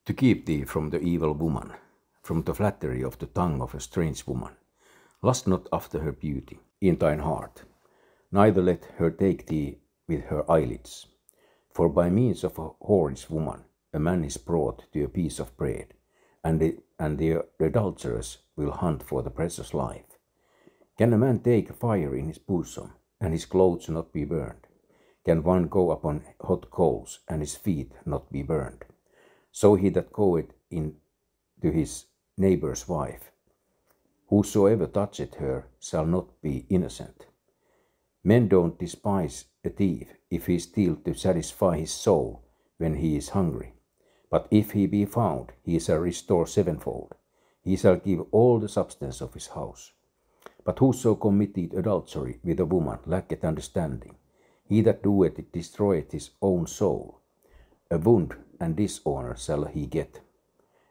To keep thee from the evil woman, from the flattery of the tongue of a strange woman. Lust not after her beauty in thine heart, neither let her take thee with her eyelids. For by means of a whorish woman a man is brought to a piece of bread, and the adulterers will hunt for the precious life. Can a man take fire in his bosom, and his clothes not be burned? Can one go upon hot coals, and his feet not be burned? So he that goeth in to his neighbour's wife, whosoever toucheth her shall not be innocent. Men don't despise a thief if he steal to satisfy his soul when he is hungry. But if he be found, he shall restore sevenfold. He shall give all the substance of his house. But whoso committeth adultery with a woman lacketh understanding. He that doeth it destroyeth his own soul. A wound and dishonour shall he get,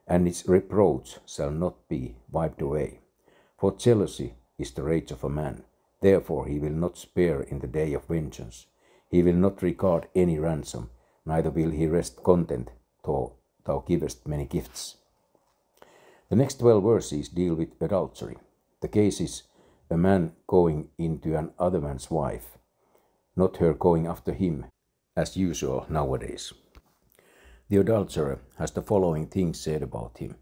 and its reproach shall not be wiped away. For jealousy is the rage of a man, therefore he will not spare in the day of vengeance. He will not regard any ransom, neither will he rest content though thou givest many gifts. The next 12 verses deal with adultery. The case is a man going into another man's wife, not her going after him, as usual nowadays. The adulterer has the following things said about him,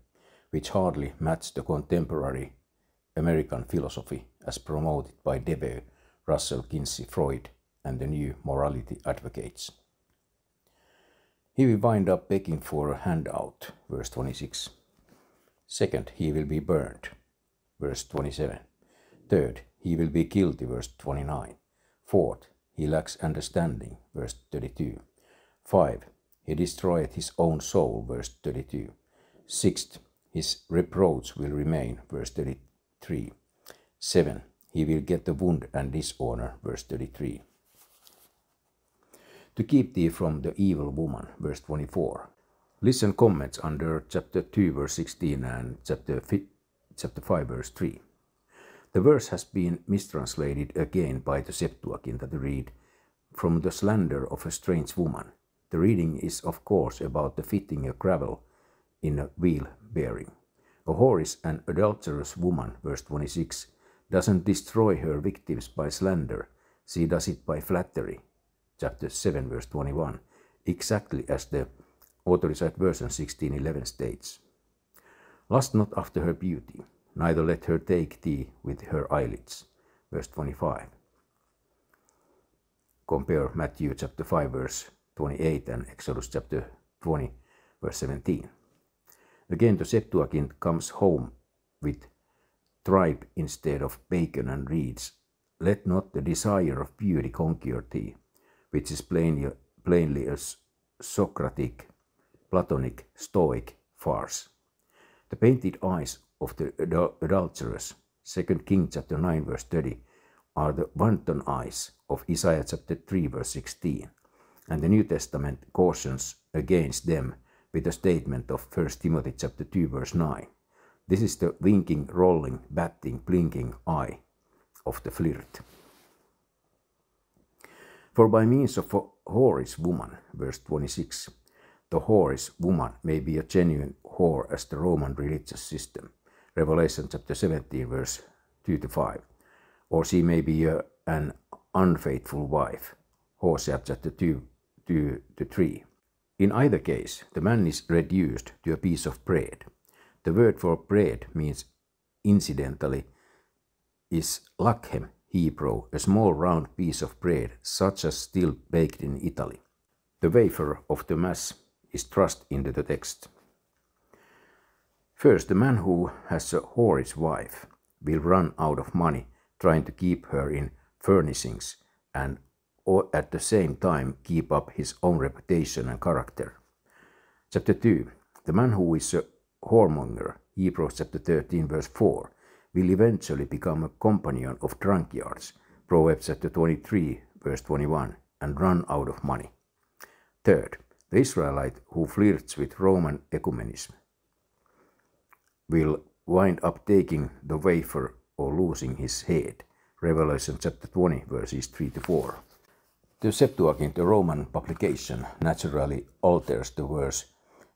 which hardly match the contemporary American philosophy as promoted by Debye, Russell, Kinsey, Freud, and the new morality advocates. He will wind up begging for a handout, verse 26. Second, he will be burned, verse 27. Third, he will be guilty, verse 29. Fourth, he lacks understanding, verse 32. 5. He destroyeth his own soul, verse 32. Sixth, his reproach will remain, verse 33. 7. He will get the wound and dishonour, verse 33. To keep thee from the evil woman, verse 24. Listen comments under chapter 2, verse 16 and chapter 5, verse 3. The verse has been mistranslated again by the Septuagint that read, "From the slander of a strange woman." The reading is of course about the fitting a gravel in a wheel bearing. A whorish and adulterous woman, verse 26, doesn't destroy her victims by slander, she does it by flattery, chapter 7, verse 21, exactly as the Authorized Version 16:11 states. Lust not after her beauty, neither let her take thee with her eyelids, verse 25. Compare Matthew chapter 5, verse 28 and Exodus chapter 20, verse 17. Again, the Septuagint comes home with tripe instead of bacon and reads, "Let not the desire of beauty conquer thee," which is plainly a Socratic, Platonic, Stoic farce. The painted eyes of the adulterers, 2 Kings chapter 9, verse 30, are the wanton eyes of Isaiah chapter 3, verse 16. And the New Testament cautions against them with a statement of 1 Timothy chapter 2, verse 9. This is the winking, rolling, batting, blinking eye of the flirt. For by means of a whorish woman, verse 26, the whorish woman may be a genuine whore as the Roman religious system, Revelation chapter 17, verse 2-5, or she may be an unfaithful wife, Hosea chapter 2-3. In either case, the man is reduced to a piece of bread. The word for bread means incidentally is lakhem, Hebrew, a small round piece of bread such as still baked in Italy. The wafer of the mass is thrust into the text. First, the man who has a whorish wife will run out of money trying to keep her in furnishings and or at the same time keep up his own reputation and character. Chapter 2. The man who is a whoremonger, Hebrews chapter 13, verse 4, will eventually become a companion of drunkards, Proverbs chapter 23, verse 21, and run out of money. Third, the Israelite who flirts with Roman ecumenism will wind up taking the wafer or losing his head, Revelation chapter 20, verses 3-4. The Septuagint, the Roman publication, naturally alters the verse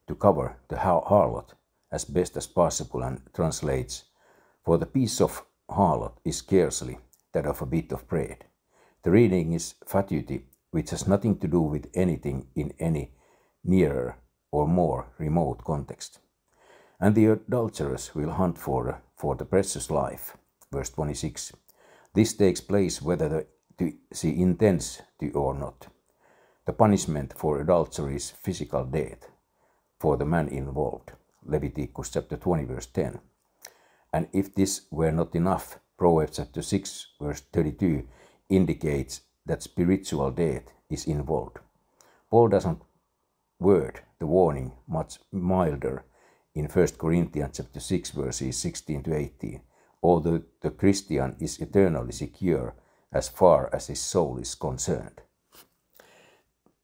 to cover the harlot as best as possible and translates, "For the piece of harlot is scarcely that of a bit of bread." The reading is fatuity, which has nothing to do with anything in any nearer or more remote context. "And the adulteress will hunt for the precious life." Verse 26. This takes place whether she intends to or not. The punishment for adultery is physical death for the man involved. Leviticus chapter 20 verse 10. And if this were not enough, Proverbs chapter 6 verse 32 indicates that spiritual death is involved. Paul doesn't word the warning much milder in 1 Corinthians chapter 6 verses 16 to 18, although the Christian is eternally secure as far as his soul is concerned.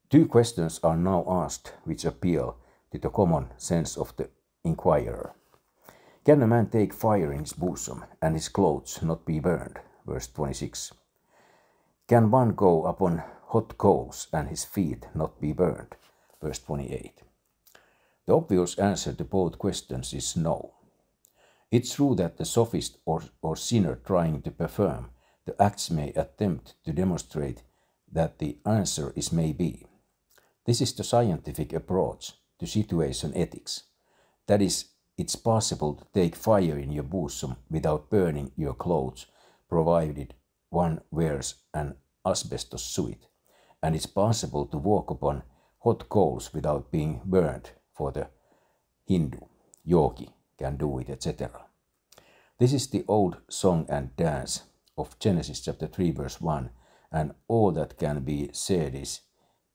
Two questions are now asked which appeal to the common sense of the inquirer. Can a man take fire in his bosom and his clothes not be burned? Verse 26. Can one go upon hot coals and his feet not be burned? Verse 28. The obvious answer to both questions is no. It's true that the sophist or sinner trying to perform the acts may attempt to demonstrate that the answer is maybe. This is the scientific approach to situation ethics. That is, it's possible to take fire in your bosom without burning your clothes, provided one wears an asbestos suit, and it's possible to walk upon hot coals without being burned, for the Hindu, yogi can do it, etc. This is the old song and dance of Genesis chapter 3 verse 1, and all that can be said is,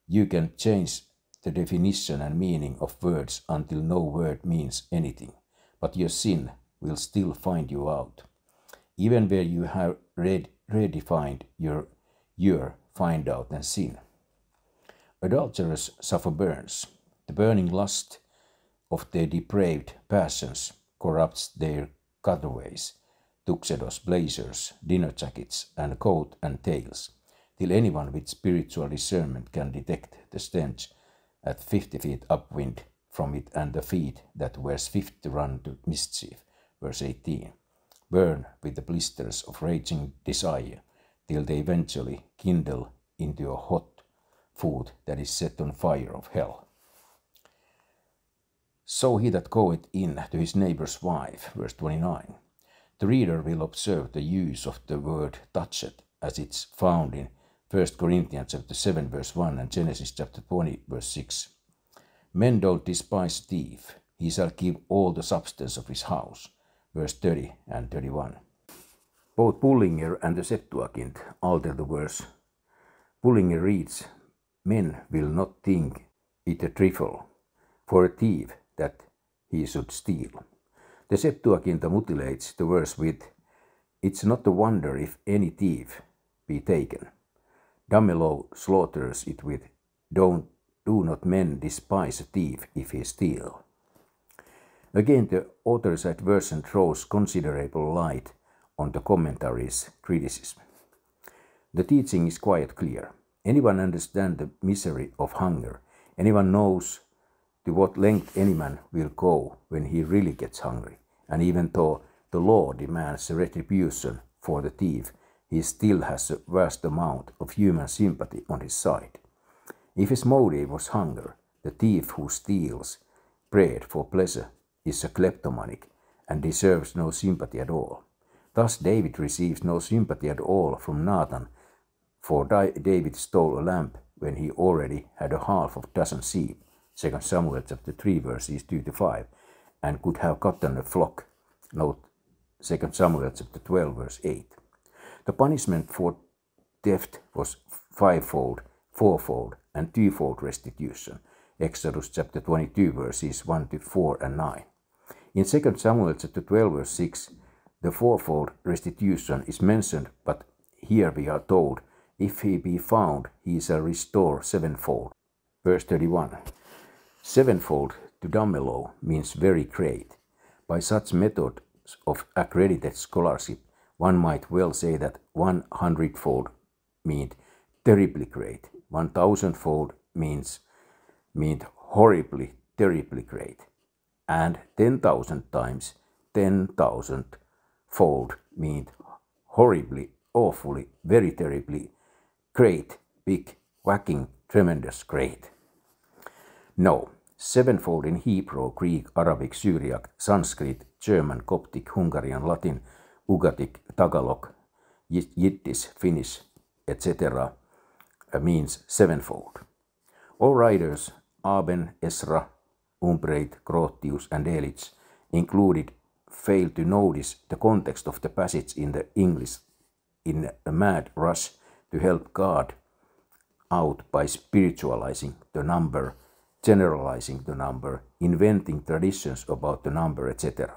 you can change the definition and meaning of words until no word means anything, but your sin will still find you out. Even where you have redefined your find out and sin. Adulterers suffer burns. The burning lust of their depraved passions corrupts their cutaways, tuxedos, blazers, dinner jackets, and coat and tails, till anyone with spiritual discernment can detect the stench at 50 feet upwind from it, and the feet that wear swift to run to mischief. Verse 18. Burn with the blisters of raging desire, till they eventually kindle into a hot food that is set on fire of hell. So he that goeth in to his neighbor's wife, verse 29. The reader will observe the use of the word touched as it's found in 1 Corinthians chapter 7 verse 1 and Genesis chapter 20 verse 6. Men don't despise a thief, he shall give all the substance of his house, verse 30 and 31. Both Bullinger and the Septuagint alter the verse. Bullinger reads, men will not think it a trifle for a thief that he should steal. The Septuagint mutilates the verse with, it's not a wonder if any thief be taken. Damelot slaughters it with, do not men despise a thief if he steal. Again, the authorized version throws considerable light on the commentary's criticism. The teaching is quite clear. Anyone understands the misery of hunger. Anyone knows to what length any man will go when he really gets hungry. And even though the law demands a retribution for the thief, he still has a vast amount of human sympathy on his side. If his motive was hunger, the thief who steals bread for pleasure is a kleptomaniac and deserves no sympathy at all. Thus David receives no sympathy at all from Nathan, for David stole a lamb when he already had a half of dozen sheep, 2 Samuel chapter 3 verses 2 to 5, and could have gotten a flock, note 2 Samuel chapter 12 verse 8. The punishment for theft was fivefold, fourfold, and twofold restitution, Exodus chapter 22 verses 1 to 4 and 9. In 2 Samuel chapter 12 verse 6, the fourfold restitution is mentioned, but here we are told, if he be found, he shall restore sevenfold. Verse 31. Sevenfold to Damelot means very great. By such methods of accredited scholarship, one might well say that 100-fold meant terribly great, 1,000-fold meant horribly terribly great. And 10,000 times 10,000 fold means horribly, awfully, very terribly, great, big, whacking, tremendous, great. No, sevenfold in Hebrew, Greek, Arabic, Syriac, Sanskrit, German, Coptic, Hungarian, Latin, Ugaritic, Tagalog, Yiddish, Finnish, etc. means sevenfold. All writers, Aben, Ezra, Umbreit, Grotius, and Delitzsch included, failed to notice the context of the passage in the English in a mad rush to help God out by spiritualizing the number, generalizing the number, inventing traditions about the number, etc.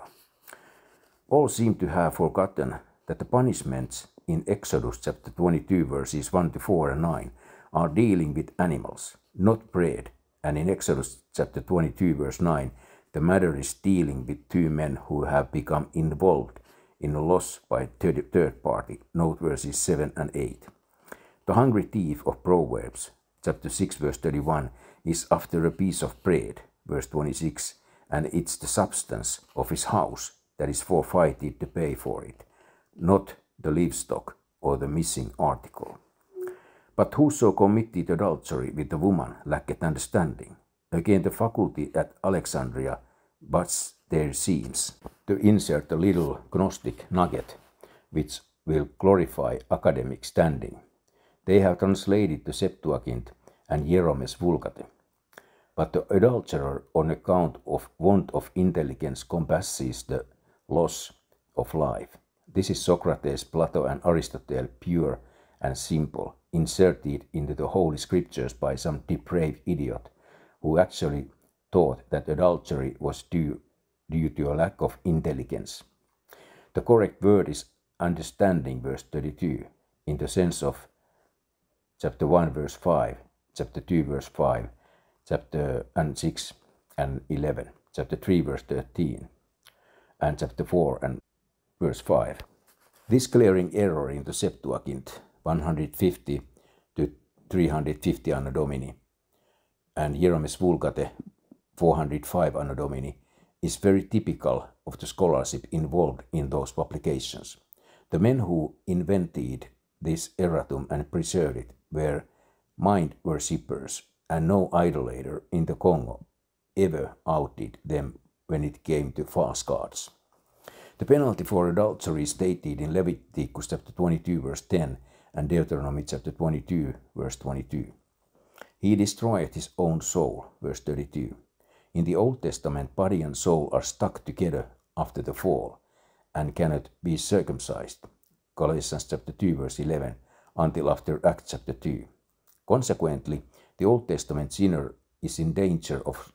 All seem to have forgotten that the punishments in Exodus chapter 22 verses 1 to 4 and 9 are dealing with animals, not bread, and in Exodus chapter 22 verse 9 the matter is dealing with two men who have become involved in a loss by third party, note verses 7 and 8. The hungry thief of Proverbs chapter 6 verse 31 is after a piece of bread, verse 26, and it's the substance of his house that is forfeited to pay for it, not the livestock or the missing article. But whoso committed adultery with the woman lacketh understanding. Again, the faculty at Alexandria buts their seams to insert a little Gnostic nugget which will glorify academic standing. They have translated the Septuagint and Jerome's Vulgate. But the adulterer, on account of want of intelligence, compasses the loss of life. This is Socrates, Plato, and Aristotle, pure and simple, inserted into the Holy Scriptures by some depraved idiot who actually thought that adultery was due to a lack of intelligence. The correct word is understanding, verse 32, in the sense of chapter 1 verse 5, chapter 2 verse 5, chapter 6 and 11, chapter 3 verse 13, and chapter 4 and verse 5. This glaring error in the Septuagint 150 to 350 Anno Domini and Jerome's Vulgate 405 Anno Domini is very typical of the scholarship involved in those publications. The men who invented this erratum and preserved it were mind worshippers, and no idolater in the Congo ever outdid them when it came to false gods. The penalty for adultery is stated in Leviticus chapter 22 verse 10 and Deuteronomy chapter 22 verse 22. He destroyed his own soul, verse 32. In the Old Testament, body and soul are stuck together after the fall and cannot be circumcised, Galatians chapter 2 verse 11, until after Acts chapter 2. Consequently, the Old Testament sinner is in danger of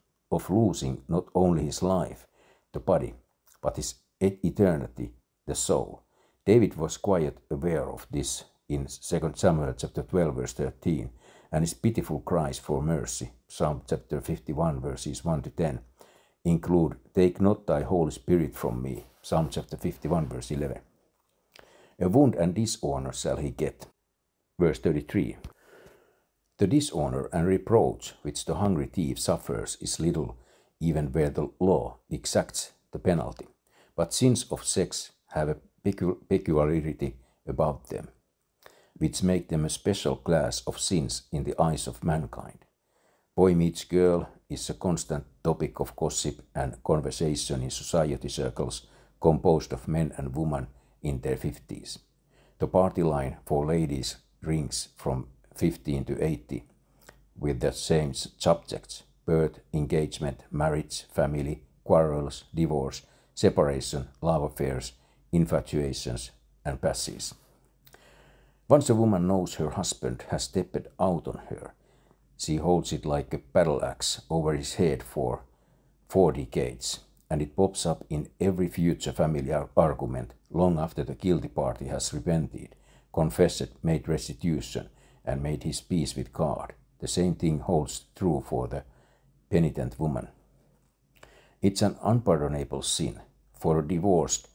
losing not only his life, the body, but his eternity, the soul. David was quite aware of this in 2 Samuel chapter 12 verse 13, and his pitiful cries for mercy, Psalm chapter 51 verses 1 to 10, include, "Take not thy Holy Spirit from me," Psalm chapter 51 verse 11. "A wound and dishonor shall he get," verse 33. The dishonor and reproach which the hungry thief suffers is little, even where the law exacts the penalty. But sins of sex have a peculiarity about them, which make them a special class of sins in the eyes of mankind. Boy meets girl is a constant topic of gossip and conversation in society circles composed of men and women in their 50s. The party line for ladies rings from 15 to 80 with the same subjects: birth, engagement, marriage, family, quarrels, divorce, separation, love affairs, infatuations, and passes. Once a woman knows her husband has stepped out on her, she holds it like a battle axe over his head for 4 decades, and it pops up in every future family argument long after the guilty party has repented, confessed, made restitution, and made his peace with God. The same thing holds true for the penitent woman. It's an unpardonable sin for a divorced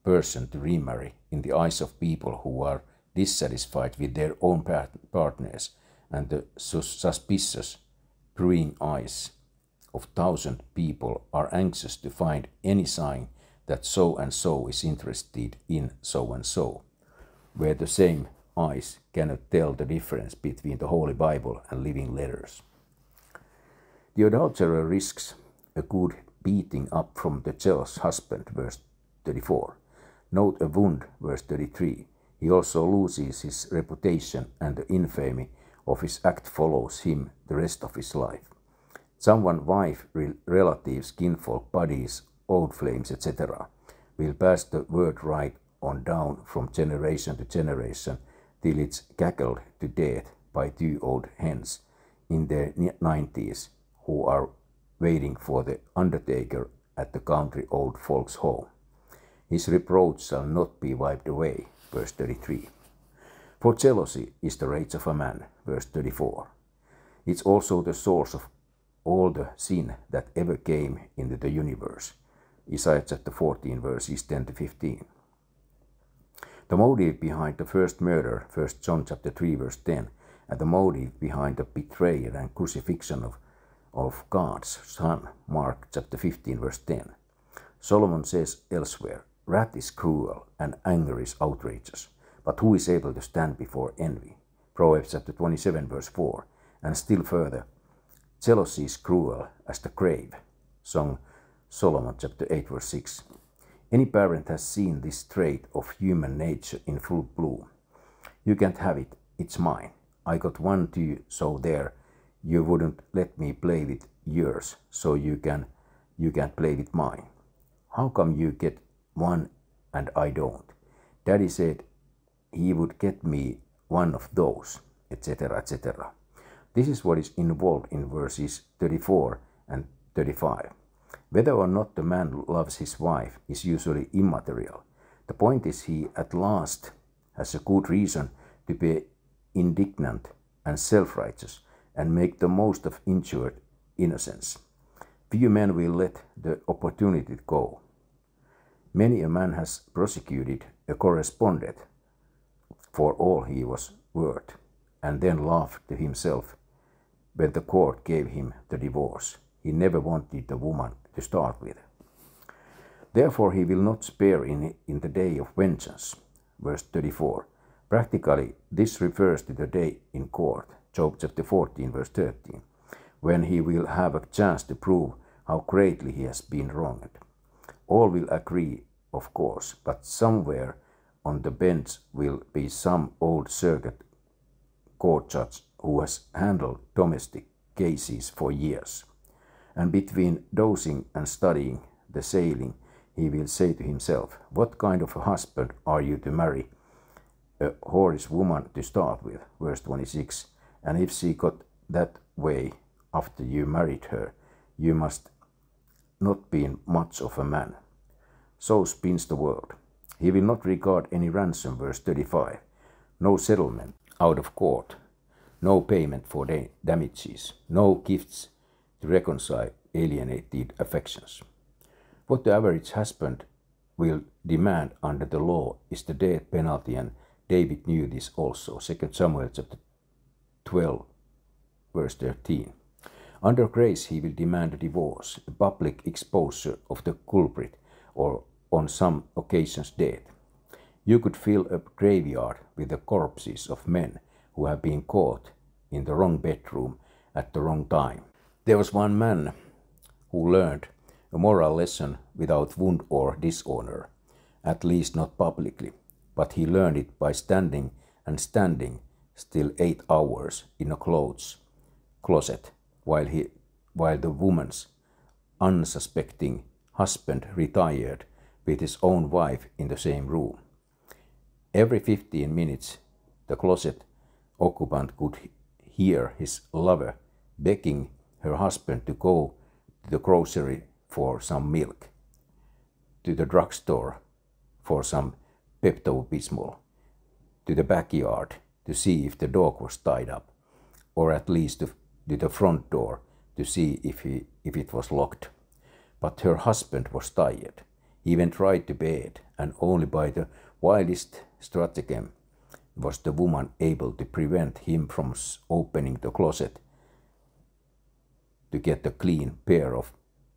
person to remarry in the eyes of people who are dissatisfied with their own partners and the suspicious, prying eyes of 1,000 people are anxious to find any sign that so and so is interested in so and so, where the same eyes cannot tell the difference between the Holy Bible and living letters. The adulterer risks a good beating up from the jealous husband, verse 34. Note a wound, verse 33. He also loses his reputation, and the infamy of his act follows him the rest of his life. Someone, wife, relatives, kinfolk, buddies, old flames, etc., will pass the word right on down from generation to generation till it's cackled to death by 2 old hens in their 90s who are waiting for the undertaker at the country old folks' home. His reproach shall not be wiped away, verse 33. For jealousy is the rage of a man, verse 34. It's also the source of all the sin that ever came into the universe, Isaiah chapter 14, verses 10 to 15. The motive behind the first murder, 1 John chapter 3, verse 10, and the motive behind the betrayal and crucifixion of God's Son, Mark chapter 15, verse 10. Solomon says elsewhere, wrath is cruel and anger is outrageous, but who is able to stand before envy? Proverbs chapter 27, verse 4. And still further, jealousy is cruel as the grave. Song Solomon chapter 8, verse 6. Any parent has seen this trait of human nature in full bloom. You can't have it, it's mine. I got one too, so there. You wouldn't let me play with yours, so you can't play with mine. How come you get one and I don't? Daddy said he would get me one of those, etc., etc. This is what is involved in verses 34 and 35. Whether or not the man loves his wife is usually immaterial. The point is he at last has a good reason to be indignant and self-righteous and make the most of injured innocence. Few men will let the opportunity go. Many a man has prosecuted a correspondent for all he was worth, and then laughed to himself when the court gave him the divorce. He never wanted the woman to start with. Therefore he will not spare in the day of vengeance. Verse 34. Practically, this refers to the day in court, Job chapter 14, verse 13, when he will have a chance to prove how greatly he has been wronged. All will agree, of course, but somewhere on the bench will be some old circuit court judge who has handled domestic cases for years. And between dozing and studying the sailing, he will say to himself, what kind of a husband are you to marry? A whorish woman to start with, verse 26. And if she got that way after you married her, you must not be much of a man. So spins the world. He will not regard any ransom, verse 35. No settlement out of court. No payment for damages. No gifts to reconcile alienated affections. What the average husband will demand under the law is the death penalty, and David knew this also. 2 Samuel chapter 12, verse 13. Under grace he will demand a divorce, a public exposure of the culprit, or on some occasions death. You could fill a graveyard with the corpses of men who have been caught in the wrong bedroom at the wrong time. There was one man who learned a moral lesson without wound or dishonor, at least not publicly, but he learned it by standing still 8 hours in a clothes closet while the woman's unsuspecting husband retired with his own wife in the same room. Every 15 minutes the closet occupant could hear his lover begging her husband to go to the grocery for some milk, to the drugstore for some Pepto-Bismol, to the backyard to see if the dog was tied up, or at least to the front door to see if it was locked. But her husband was tired. He went right to bed, and only by the wildest stratagem was the woman able to prevent him from opening the closet to get a clean pair of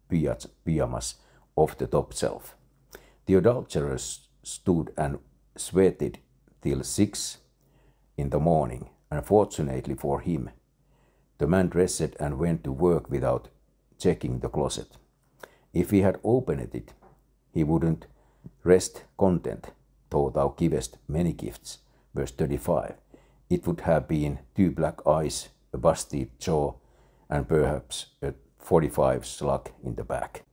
pyjamas off the top shelf. The adulterers stood and sweated till 6 in the morning, and fortunately for him, the man dressed and went to work without checking the closet. If he had opened it, he wouldn't rest content, though thou givest many gifts. Verse 35. It would have been 2 black eyes, a busted jaw, and perhaps a 45 slug in the back.